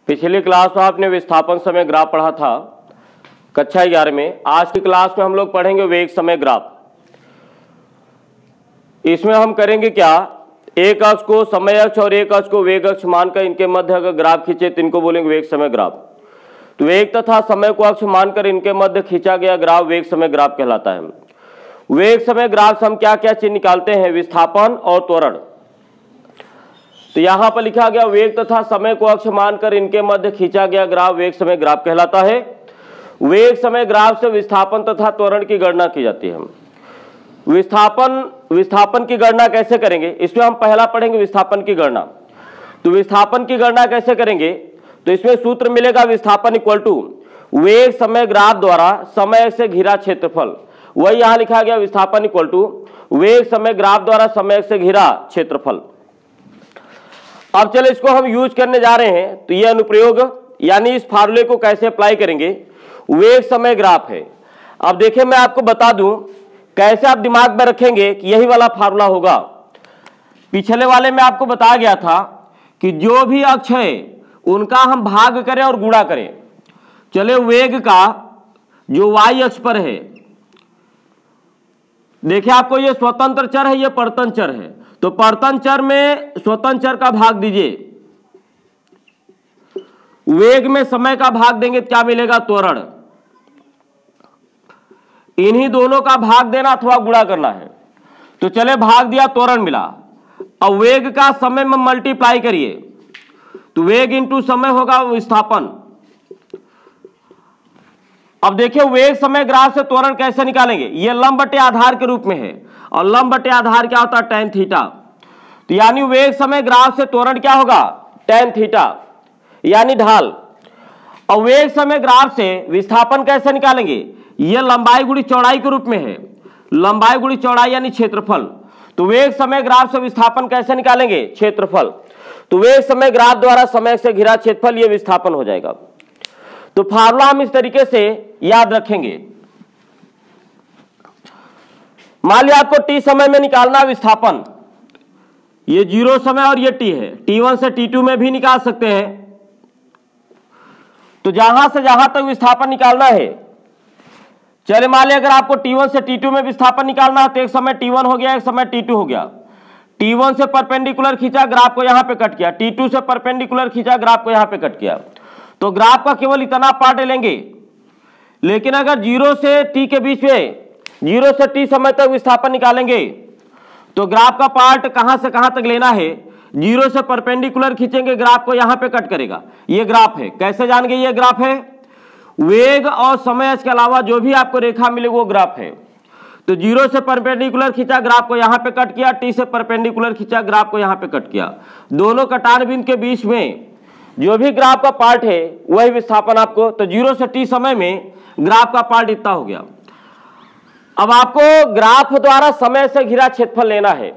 पिछली क्लास में आपने विस्थापन समय ग्राफ पढ़ा था कक्षा 11 में। आज की क्लास में हम लोग पढ़ेंगे वेग समय ग्राफ। इसमें हम करेंगे क्या, एक अक्ष को समय अक्ष और एक अक्ष को वेग अक्ष मानकर इनके मध्य अगर ग्राफ खींचे तो इनको बोलेंगे वेग समय ग्राफ। तो वेग तथा समय को अक्ष मानकर इनके मध्य खींचा गया ग्राफ वेग समय ग्राफ कहलाता है। वेग समय ग्राफ से हम क्या क्या चीज निकालते हैं, विस्थापन और त्वरण। तो यहां पर लिखा गया वेग तथा समय को अक्ष मानकर इनके मध्य खींचा गया ग्राफ वेग समय ग्राफ कहलाता है। वेग समय ग्राफ से विस्थापन तथा त्वरण की गणना की जाती है। विस्थापन की गणना कैसे करेंगे, इसमें हम पहला पढ़ेंगे विस्थापन की गणना। तो विस्थापन की गणना कैसे करेंगे, तो इसमें सूत्र मिलेगा विस्थापन इक्वल टू वेग समय ग्राफ द्वारा समय से घिरा क्षेत्रफल। वही यहां लिखा गया विस्थापन इक्वल टू वेग समय ग्राफ द्वारा समय से घिरा क्षेत्रफल। अब चलो इसको हम यूज करने जा रहे हैं। तो ये अनुप्रयोग यानी इस फार्मूले को कैसे अप्लाई करेंगे, वेग समय ग्राफ है। अब देखिए मैं आपको बता दूं कैसे आप दिमाग में रखेंगे कि यही वाला फार्मूला होगा। पिछले वाले में आपको बताया गया था कि जो भी अक्ष है उनका हम भाग करें और गुणा करें। चले वेग का जो y अक्ष पर है, देखिए आपको ये स्वतंत्र चर है, ये परतन चर है। तो परतन चर में स्वतंत्र चर का भाग दीजिए, वेग में समय का भाग देंगे तो क्या मिलेगा, त्वरण। इन्हीं दोनों का भाग देना अथवा गुणा करना है। तो चले भाग दिया, त्वरण मिला। अब वेग का समय में मल्टीप्लाई करिए तो वेग इंटू समय होगा विस्थापन। अब देखिए वेग समय ग्राफ से त्वरण कैसे निकालेंगे, ये लंब बटे आधार के रूप में है और लंब बटे आधार क्या होता है, tan थीटा। तो यानी वेग समय ग्राफ से त्वरण क्या होगा, tan थीटा यानी ढाल। और वेग समय ग्राफ से विस्थापन कैसे निकालेंगे, ये लंबाई गुणी चौड़ाई के रूप में है, लंबाई गुणी चौड़ाई यानी क्षेत्रफल। तो वेग समय ग्राफ से विस्थापन कैसे निकालेंगे, क्षेत्रफल। तो वेग समय ग्राफ द्वारा समय से घिरा क्षेत्रफल, ये विस्थापन हो जाएगा। तो फार्मूला हम इस तरीके से याद रखेंगे। मान लिया आपको t समय में निकालना विस्थापन, ये 0 समय और ये t है। t1 से t2 में भी निकाल सकते हैं। तो जहां से जहां तक विस्थापन निकालना है, चले मान लिया अगर आपको t1 से t2 में विस्थापन निकालना है तो एक समय t1 हो गया, एक समय t2 हो गया। t1 से परपेंडिकुलर खींचा, ग्राफ को यहां पे कट किया। t2 से परपेंडिकुलर खींचा, ग्राफ को यहां पे कट किया। तो ग्राफ का केवल इतना पार्ट लेंगे। लेकिन अगर 0 से t के बीच में 0 से t समय तक विस्थापन निकालेंगे तो ग्राफ का पार्ट कहां से कहां तक लेना है, 0 से परपेंडिकुलर खींचेंगे, ग्राफ को यहां पे कट करेगा। ये ग्राफ है, कैसे जान गए ये ग्राफ है, वेग और समय के अलावा जो भी आपको रेखा मिले वो ग्राफ है। तो 0 से परपेंडिकुलर खींचा, ग्राफ को यहां पे कट किया, t से परपेंडिकुलर खींचा, ग्राफ को यहां पे कट किया। दोनों कटान बिंदु के बीच में जो भी ग्राफ का पार्ट है वही विस्थापन आपको। तो 0 से t समय में ग्राफ का पार्ट इतना हो गया। अब आपको ग्राफ द्वारा समय से घिरा क्षेत्रफल लेना है।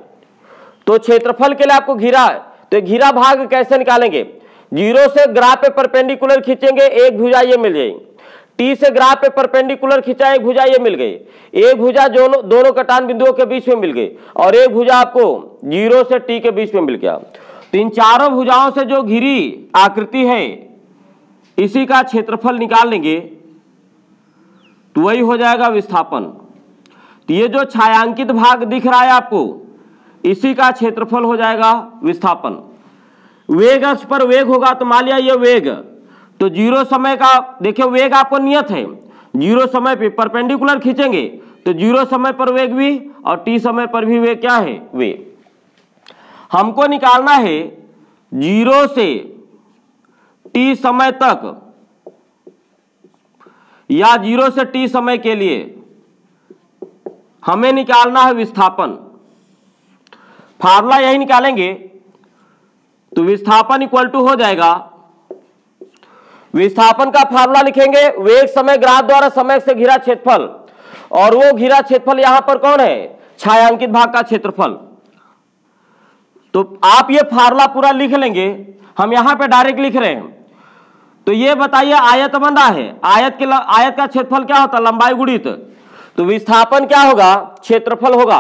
तो क्षेत्रफल के लिए आपको घिरा, तो घिरा भाग कैसे निकालेंगे, 0 से ग्राफ पे परपेंडिकुलर खींचेंगे, एक भुजा ये मिल जाएगी। t से ग्राफ पे परपेंडिकुलर खींचा, एक भुजा ये मिल गई। एक भुजा दोनों कटान बिंदुओं के बीच में मिल गई और एक भुजा आपको 0 से t के बीच में मिल गया। तो इन चारों भुजाओं से जो घिरी आकृति है इसी का क्षेत्रफल निकाल लेंगे तो वही हो जाएगा विस्थापन। तो ये जो छायांकित भाग दिख रहा है आपको, इसी का क्षेत्रफल हो जाएगा विस्थापन। वेग अक्ष पर वेग होगा, तो मान लिया ये वेग, तो 0 समय का देखिए वेग आपको नियत है, 0 समय पे परपेंडिकुलर खींचेंगे तो 0 समय पर वेग भी और t समय पर भी वेग क्या है, वेग। हमको निकालना है 0 से t समय तक या 0 से t समय के लिए हमें निकालना है विस्थापन। फार्मूला यही निकालेंगे तो विस्थापन इक्वल टू हो जाएगा, विस्थापन का फार्मूला लिखेंगे वेग समय ग्राफ द्वारा समय से घिरा क्षेत्रफल, और वो घिरा क्षेत्रफल यहां पर कौन है, छायांकित भाग का क्षेत्रफल। तो आप ये फार्मूला पूरा लिख लेंगे, हम यहां पे डायरेक्ट लिख रहे हैं। तो ये बताइए आयत बन रहा है, आयत का क्षेत्रफल क्या होता है, लंबाई गुणित। तो विस्थापन क्या होगा, क्षेत्रफल होगा।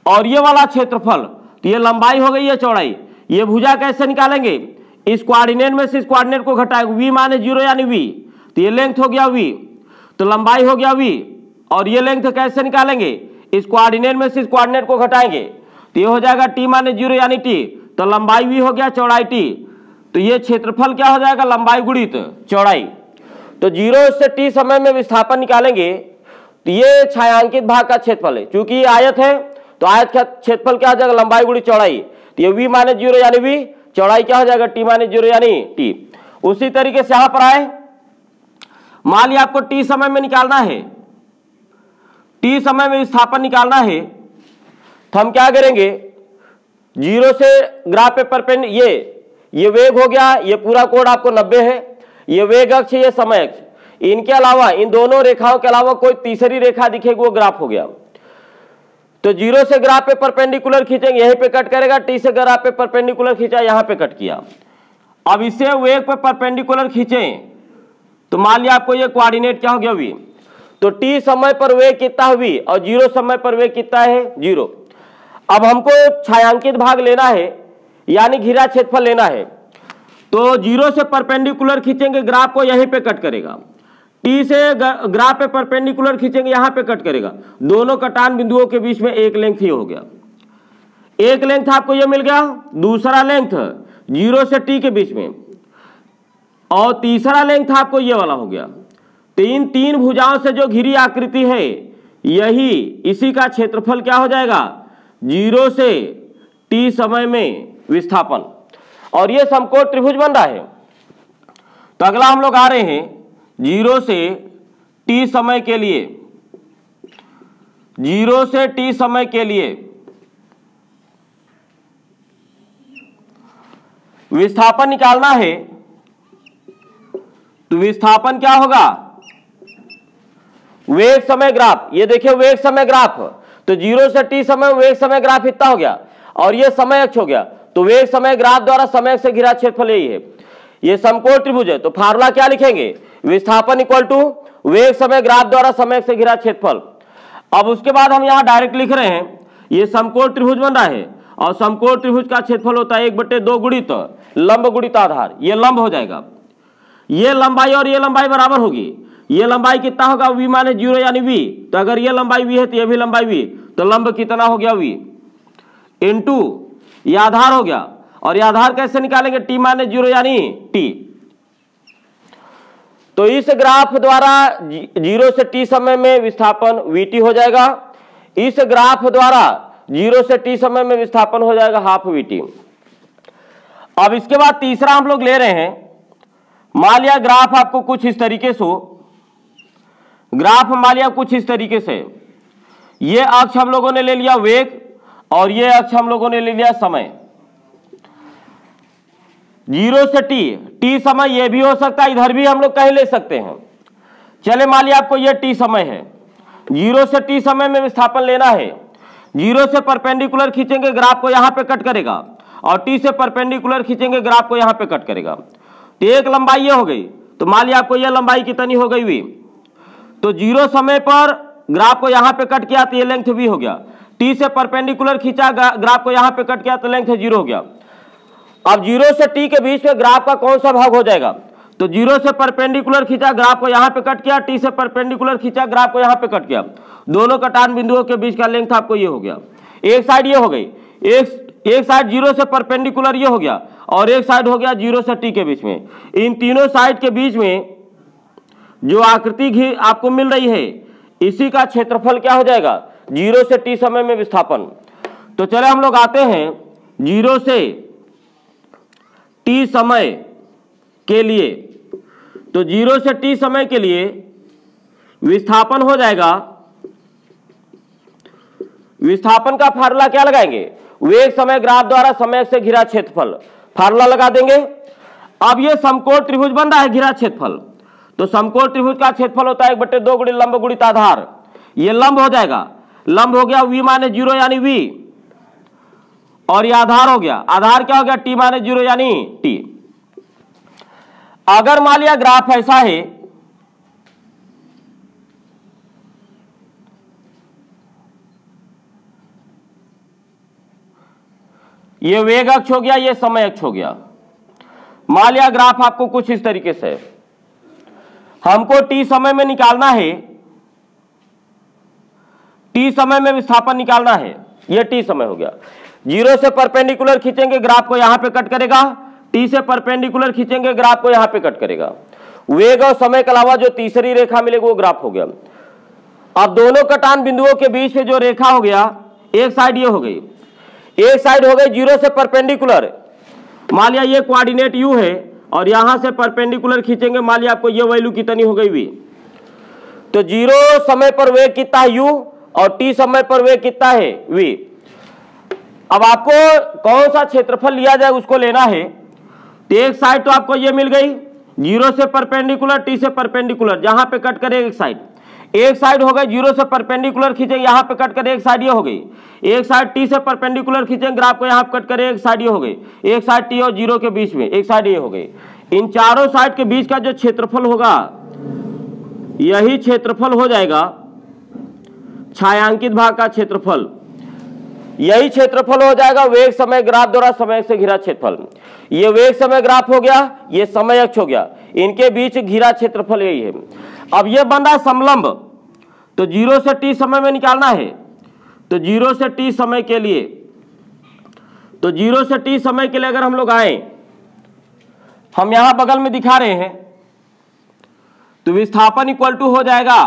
और ये वाला क्षेत्रफल, तो ये लंबाई हो गई, ये चौड़ाई। ये भुजा कैसे निकालेंगे, इस कोऑर्डिनेट में से इस कोऑर्डिनेट को घटाएगा, v माने 0 यानी v, तो ये लेंथ हो गया v, तो लंबाई हो गया v, और ये लेंथ कैसे निकालेंगे, इस कोऑर्डिनेट में से इस कोऑर्डिनेट को घटाएंगे, तो ये हो जाएगा t माने 0 यानी t, तो लंबाई v हो गया, चौड़ाई t, तो ये क्षेत्रफल क्या हो जाएगा, लंबाई गुणित चौड़ाई। तो 0 से t समय में विस्थापन निकालेंगे तो ये छायांकित भाग का क्षेत्रफल है, क्योंकि ये आयत है तो आयत का क्षेत्रफल क्या हो जाएगा, लंबाई गुणित चौड़ाई, तो ये v माने 0 यानी v, चौड़ाई क्या हो जाएगा, t माने 0 यानी t। उसी तरीके से यहां पर आए, मान लिया आपको t समय में निकालना है, t समय में विस्थापन निकालना है, तो हम क्या करेंगे, 0 से ग्राफ पे परपेंडिकुलर, ये वेग हो गया, ये पूरा कोण आपको 90 है, ये वेग अक्ष, ये समय अक्ष, इनके अलावा इन दोनों रेखाओं के अलावा कोई तीसरी रेखा दिखेगी वो ग्राफ हो गया। तो 0 से ग्राफ पे परपेंडिकुलर खींचेंगे, यहीं पे कट करेगा, t से ग्राफ पे परपेंडिकुलर खींचा, यहां पे कट किया। अब इसे वेग पे परपेंडिकुलर खींचें तो मान लिया आपको ये कोऑर्डिनेट क्या हो गया v, तो t समय पर वेग कितना है v, और 0 समय पर वेग कितना है 0। अब हमको छायांकित भाग लेना है, यानी घिरा क्षेत्रफल लेना है, तो 0 से परपेंडिकुलर खींचेंगे, ग्राफ को यहीं पे कट करेगा, t से ग्राफ पे परपेंडिकुलर खींचेंगे, यहां पे कट करेगा, दोनों कटान बिंदुओं के बीच में एक लेंथ ही हो गया, एक लेंथ आपको ये मिल गया, दूसरा लेंथ 0 से t के बीच में, और तीसरा लेंथ आपको ये वाला हो गया। तो इन तीन भुजाओं से जो घिरी आकृति है, यही इसी का क्षेत्रफल क्या हो जाएगा, 0 से t समय में विस्थापन, और ये समकोण त्रिभुज बन रहा है। तो अगला हम लोग आ रहे हैं 0 से t समय के लिए, 0 से t समय के लिए विस्थापन निकालना है, तो विस्थापन क्या होगा, वेग समय ग्राफ, ये देखिए वेग समय ग्राफ, तो 0 से t समय वेग समय ग्राफ इतना हो गया, और ये समय अक्ष हो गया, तो वेग समय ग्राफ द्वारा समय अक्ष से घिरा क्षेत्रफल यही है, ये समकोण त्रिभुज है। तो फार्मूला क्या लिखेंगे, विस्थापन इक्वल टू वेग समय ग्राफ द्वारा समय अक्ष से घिरा क्षेत्रफल। अब उसके बाद हम यहां डायरेक्ट लिख रहे हैं, ये समकोण त्रिभुज बन रहा है, और समकोण त्रिभुज का क्षेत्रफल होता है 1/2 गुणित लंब गुणित आधार, ये लंब हो जाएगा, ये लंबाई और ये लंबाई बराबर होगी, ये लंबाई कितना होगा, v माने 0 यानी v, तो अगर ये लंबाई v है तो ये भी लंबाई v, तो लंब कितना हो गया v इंटू ये आधार हो गया, और ये आधार कैसे निकालेंगे, t माने 0 यानी t। तो इस ग्राफ द्वारा 0 से t समय में विस्थापन vt हो जाएगा, इस ग्राफ द्वारा 0 से t समय में विस्थापन हो जाएगा हाफ vt। अब इसके बाद तीसरा हम लोग ले रहे हैं, मान लिया ग्राफ आपको कुछ इस तरीके से हो, ग्राफ मान लिया कुछ इस तरीके से, ये अक्ष हम लोगों ने ले लिया वेग, और ये अक्ष हम लोगों ने ले लिया समय। 0 से t समय ये भी हो सकता है, इधर भी हम लोग कहीं ले सकते हैं। चले मान लिया आपको ये t समय है, 0 से t समय में विस्थापन लेना है, 0 से परपेंडिकुलर खींचेंगे, ग्राफ को यहां पे कट करेगा, और t से परपेंडिकुलर खींचेंगे, ग्राफ को यहां पे कट करेगा, तो एक लंबाई ये हो गई। तो मान लिया आपको ये लंबाई कितनी हो गई v, तो 0 समय पर ग्राफ को यहां पे कट किया तो ये लेंथ v हो गया, t से परपेंडिकुलर खींचा, ग्राफ को यहां पे कट किया तो लेंथ 0 हो गया। अब 0 से t के बीच में ग्राफ का कौन सा भाग हो जाएगा, तो 0 से परपेंडिकुलर खींचा, ग्राफ को यहां पे कट किया, t से परपेंडिकुलर खींचा, ग्राफ को यहां पे कट किया, दोनों कटान बिंदुओं के बीच का लेंथ आपको ये हो गया। एक साइड ये हो गई, एक साइड 0 से परपेंडिकुलर ये हो गया, और एक साइड हो गया 0 से t के बीच में। इन तीनों साइड के बीच में जो आकृति आपको मिल रही है, इसी का क्षेत्रफल क्या हो जाएगा, 0 से t समय में विस्थापन। तो चले हम लोग आते हैं 0 से t समय के लिए, तो 0 से t समय के लिए विस्थापन हो जाएगा, विस्थापन का फार्मूला क्या लगाएंगे, वेग समय ग्राफ द्वारा समय से घिरा क्षेत्रफल, फार्मूला लगा देंगे। अब ये समकोण त्रिभुज बन रहा है घिरा क्षेत्रफल, तो समकोण त्रिभुज का क्षेत्रफल होता है 1/2 गुणित लंब गुणित आधार, ये लंब हो जाएगा, लंब हो गया v माने 0 यानी v, और ये आधार हो गया, आधार क्या हो गया, t माने 0 यानी t। अगर मान लिया ग्राफ ऐसा है, ये वेग अक्ष हो गया, ये समय अक्ष हो गया, मान लिया ग्राफ आपको कुछ इस तरीके से, हमको t समय में निकालना है, t समय में विस्थापन निकालना है। ये t समय हो गया। 0 से परपेंडिकुलर खींचेंगे, ग्राफ को यहां पे कट करेगा। t से परपेंडिकुलर खींचेंगे, ग्राफ को यहां पे कट करेगा। वेग और समय के अलावा जो तीसरी रेखा मिलेगी वो ग्राफ हो गया। अब दोनों कटान बिंदुओं के बीच में जो रेखा हो गया, एक साइड ये हो गई, एक साइड हो गई 0 से परपेंडिकुलर। मान लिया ये कोऑर्डिनेट u है और यहां से परपेंडिकुलर खींचेंगे, मान लिया आपको ये वैल्यू कितनी हो गई v। तो 0 समय पर वेग कितना है u और t समय पर वेग कितना है v। अब आपको कौन सा क्षेत्रफल लिया जाए उसको लेना है। तो एक साइड तो आपको ये मिल गई 0 से परपेंडिकुलर, t से परपेंडिकुलर, जहां पे कट करे एक साइड, एक साइड हो गई 0 से परपेंडिकुलर खींचे, यहां पे कट करे एक साइड ये हो गई। एक साइड t से परपेंडिकुलर खींचेंगे, ग्राफ को यहां पे कट करे एक साइड ये हो गई। एक साइड t और 0 के बीच में एक साइड ये हो गई। इन चारों साइड के बीच का जो क्षेत्रफल होगा यही क्षेत्रफल हो जाएगा छायांकित भाग का क्षेत्रफल। यही क्षेत्रफल हो जाएगा वेग समय ग्राफ द्वारा समय से घिरा क्षेत्रफल। ये वेग समय ग्राफ हो गया, ये समय अक्ष हो गया, इनके बीच घिरा क्षेत्रफल यही है। अब ये बन रहा समलंब, तो 0 से t समय में निकालना है। तो 0 से t समय के लिए, तो 0 से t समय के लिए अगर हम लोग आए, हम यहां बगल में दिखा रहे हैं, तो विस्थापन इक्वल टू हो जाएगा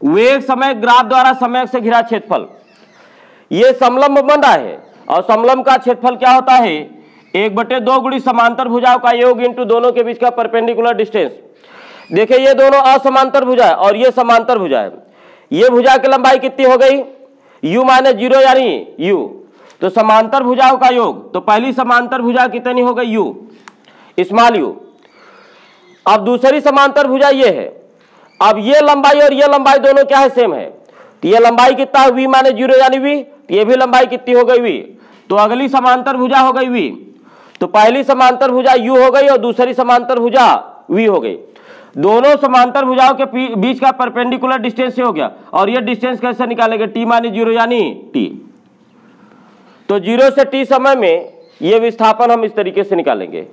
वेग समय ग्राफ द्वारा समय से घिरा क्षेत्रफल। ये समलंब बन रहा है और समलंब का क्षेत्रफल क्या होता है, 1/2 गुणी समांतर भुजाओं का योग इंटू दोनों के बीच का परपेंडिकुलर डिस्टेंस। देखिए ये दोनों असमांतर भुजा है और ये समांतर भुजा है। ये भुजा की लंबाई कितनी हो गई, u माइनस 0 यानी u। तो समांतर भुजाओं का योग, तो पहली समांतर भुजा कितनी हो गई u, स्मॉल u। अब दूसरी समांतर भुजा ये है। अब ये लंबाई और ये लंबाई दोनों क्या है, सेम है। तो ये लंबाई कितना है v माइनस 0 यानी v, ये भी लंबाई कितनी हो गई v। तो अगली समांतर भुजा हो गई v। तो पहली समांतर भुजा u हो गई और दूसरी समांतर भुजा v हो गई। दोनों समांतर भुजाओं के बीच का परपेंडिकुलर डिस्टेंस से हो गया। और ये डिस्टेंस कैसे निकालेंगे, t माइनस 0 यानी t। तो 0 से t समय में ये विस्थापन हम इस तरीके से निकालेंगे।